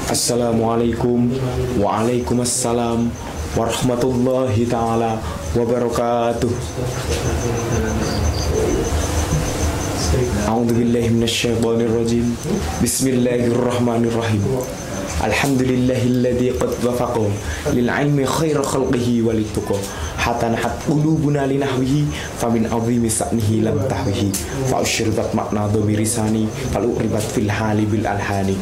Assalamualaikum waalaikumsalam warahmatullahi ta'ala wabarakatuh. A'udzubillahi minasyaitonirrajim. Bismillahirrahmanirrahim. Alhamdulillahilladzi qad wafaqa lil ilmi khaira khalqihi walituqa hatta nahat qulubuna linahwihi famin azimi sa'nihi lam tahwihi fa usyribat makna dhamirisani fal uribat fil hali bil alhani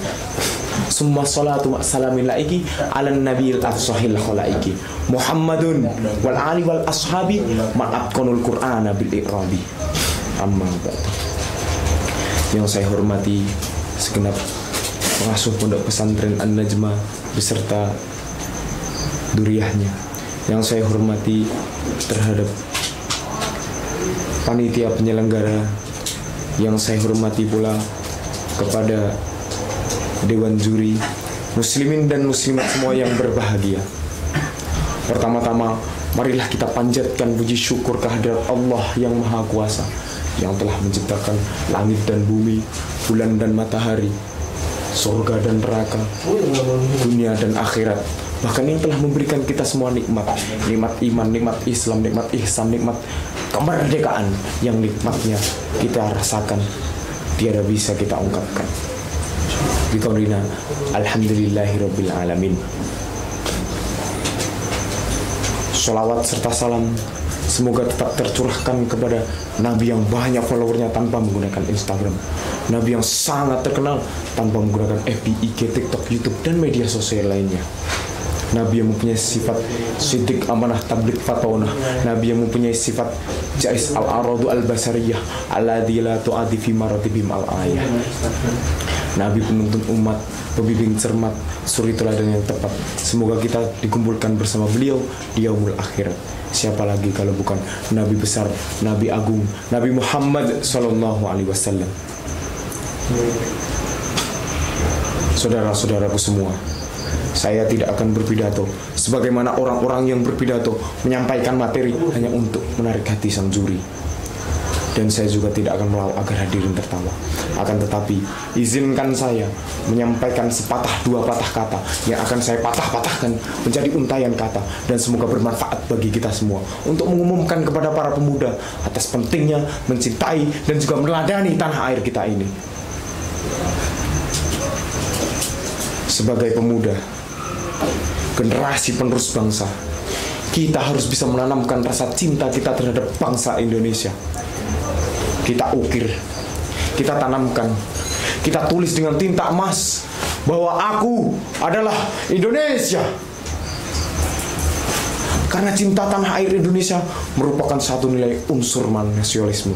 summa salatu wa salamin laiki ala nabiyil afsahil khalaiki Muhammadun wal ali wal ashabi ma'atqanul qur'ana bil iqrabi. Amma ba'du. Yang saya hormati segenap pengasuh pondok pesantren An-Najma beserta duriyahnya, yang saya hormati terhadap panitia penyelenggara, yang saya hormati pula kepada dewan juri, muslimin dan muslimat semua yang berbahagia. Pertama-tama, marilah kita panjatkan puji syukur kehadirat Allah yang Maha Kuasa, yang telah menciptakan langit dan bumi, bulan dan matahari, surga dan neraka, dunia dan akhirat, bahkan yang telah memberikan kita semua nikmat, nikmat iman, nikmat Islam, nikmat ihsan, nikmat kemerdekaan, yang nikmatnya kita rasakan tiada bisa kita ungkapkan. Biqaulina alhamdulillahirabbil alamin. Sholawat serta salam semoga tetap tercurahkan kepada Nabi yang banyak followernya tanpa menggunakan Instagram, Nabi yang sangat terkenal tanpa menggunakan FB, IG, TikTok, YouTube, dan media sosial lainnya. Nabi yang mempunyai sifat siddiq, amanah, tabligh, fatonah. Nabi yang mempunyai sifat jais al-aradu al-basariyah alladzi la tu'adhi fi maratibim al-ayah. Nabi penuntun umat, pembimbing cermat, suri teladan yang tepat. Semoga kita dikumpulkan bersama beliau di yaumul akhirat. Siapa lagi kalau bukan Nabi besar, Nabi agung, Nabi Muhammad sallallahu alaihi wasallam. Saudara-saudaraku semua, saya tidak akan berpidato sebagaimana orang-orang yang berpidato menyampaikan materi hanya untuk menarik hati sang juri. Dan saya juga tidak akan melawan agar hadirin tertawa. Akan tetapi, izinkan saya menyampaikan sepatah dua patah kata yang akan saya patah-patahkan menjadi untayan kata, dan semoga bermanfaat bagi kita semua untuk mengumumkan kepada para pemuda atas pentingnya mencintai dan juga meneladani tanah air kita ini. Sebagai pemuda, generasi penerus bangsa, kita harus bisa menanamkan rasa cinta kita terhadap bangsa Indonesia. Kita ukir, kita tanamkan, kita tulis dengan tinta emas bahwa aku adalah Indonesia. Karena cinta tanah air Indonesia merupakan satu nilai unsur nasionalisme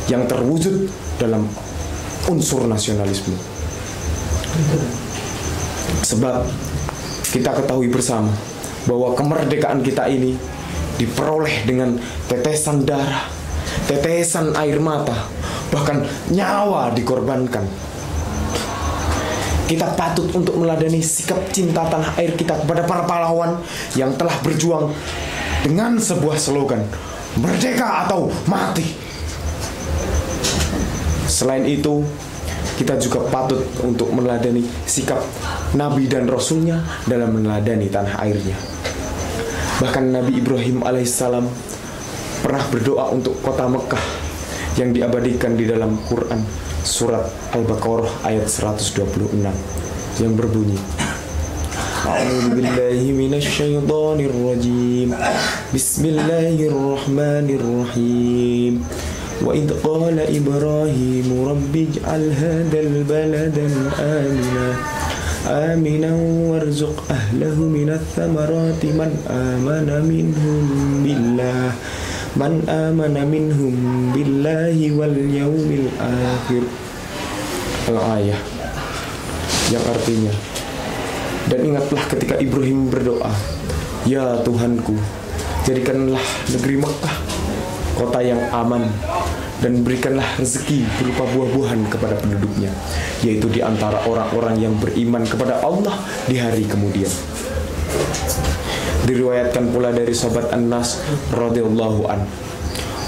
yang terwujud dalam unsur nasionalisme. Sebab kita ketahui bersama bahwa kemerdekaan kita ini diperoleh dengan tetesan darah, tetesan air mata, bahkan nyawa dikorbankan. Kita patut untuk meladani sikap cinta tanah air kita kepada para pahlawan yang telah berjuang dengan sebuah slogan, merdeka atau mati. Selain itu, kita juga patut untuk meneladani sikap Nabi dan Rasulnya dalam meneladani tanah airnya. Bahkan Nabi Ibrahim alaihissalam pernah berdoa untuk kota Mekah yang diabadikan di dalam Quran surat Al-Baqarah ayat 126 yang berbunyi, A'udzubillahi minasyaitonir rajim. Bismillahirrahmanirrahim. Wa idh qala Ibrahim rabbij'al hadzal baladan aminan warzuq ahlahu minats thamarati man amana minhum billahi wal yaumil akhir. Al-ayah, yang artinya, dan ingatlah ketika Ibrahim berdoa, ya Tuhanku, jadikanlah negeri Mekah kota yang aman, dan berikanlah rezeki berupa buah-buahan kepada penduduknya, yaitu di antara orang-orang yang beriman kepada Allah di hari kemudian. Diriwayatkan pula dari sahabat Anas radhiyallahu an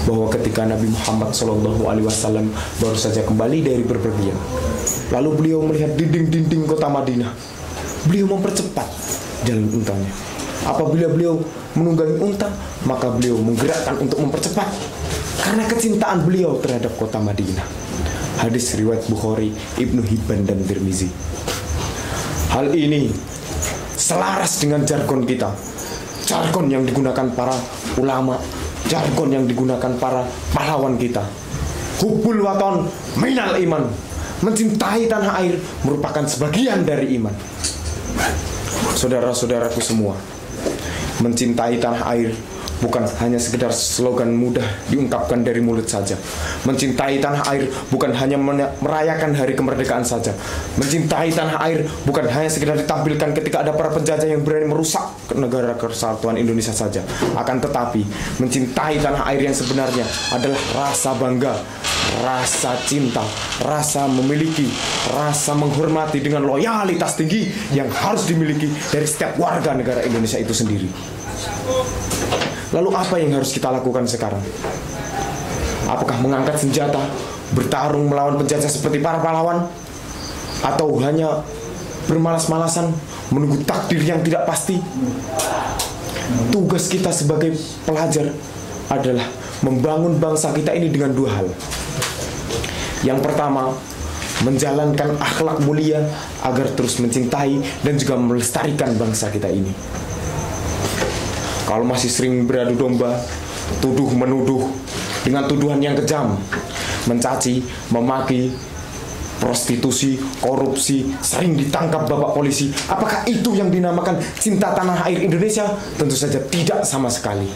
bahwa ketika Nabi Muhammad SAW baru saja kembali dari berpergian, lalu beliau melihat dinding-dinding kota kota Madinah, beliau mempercepat jalan untanya. Apabila beliau menunggangi unta, maka beliau menggerakkan untuk mempercepat karena kecintaan beliau terhadap kota Madinah. Hadis riwayat Bukhari, Ibnu Hibban, dan Tirmizi. Hal ini selaras dengan jargon kita, jargon yang digunakan para ulama, jargon yang digunakan para pahlawan kita. Hubbul waton minal iman. Mencintai tanah air merupakan sebagian dari iman. Saudara-saudaraku semua, mencintai tanah air bukan hanya sekedar slogan mudah diungkapkan dari mulut saja. Mencintai tanah air bukan hanya merayakan hari kemerdekaan saja. Mencintai tanah air bukan hanya sekedar ditampilkan ketika ada para penjajah yang berani merusak negara kesatuan Indonesia saja. Akan tetapi, mencintai tanah air yang sebenarnya adalah rasa bangga, rasa cinta, rasa memiliki, rasa menghormati dengan loyalitas tinggi yang harus dimiliki dari setiap warga negara Indonesia itu sendiri. Lalu apa yang harus kita lakukan sekarang? Apakah mengangkat senjata, bertarung melawan penjajah seperti para pahlawan? Atau hanya bermalas-malasan menunggu takdir yang tidak pasti? Tugas kita sebagai pelajar adalah membangun bangsa kita ini dengan dua hal. Yang pertama, menjalankan akhlak mulia agar terus mencintai dan juga melestarikan bangsa kita ini. Kalau masih sering beradu domba, tuduh-menuduh dengan tuduhan yang kejam, mencaci, memaki, prostitusi, korupsi, sering ditangkap bapak polisi, apakah itu yang dinamakan cinta tanah air Indonesia? Tentu saja tidak sama sekali.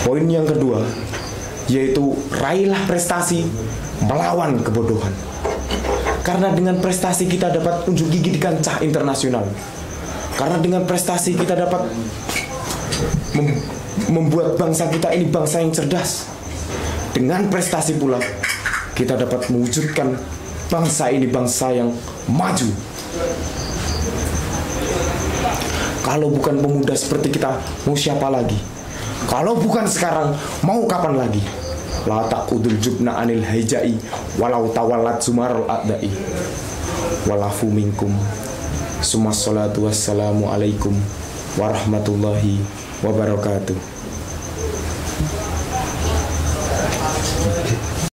Poin yang kedua, yaitu raihlah prestasi melawan kebodohan. Karena dengan prestasi kita dapat unjuk gigi di kancah internasional. Karena dengan prestasi kita dapat membuat bangsa kita ini bangsa yang cerdas. Dengan prestasi pula kita dapat mewujudkan bangsa ini bangsa yang maju. Kalau bukan pemuda seperti kita, mau siapa lagi? Kalau bukan sekarang, mau kapan lagi? La taqudul jubna anil hijai walau tawallat sumarul a'dai walafu minkum. Summa salatu wassalamu alaikum warahmatullahi wabarakatuh.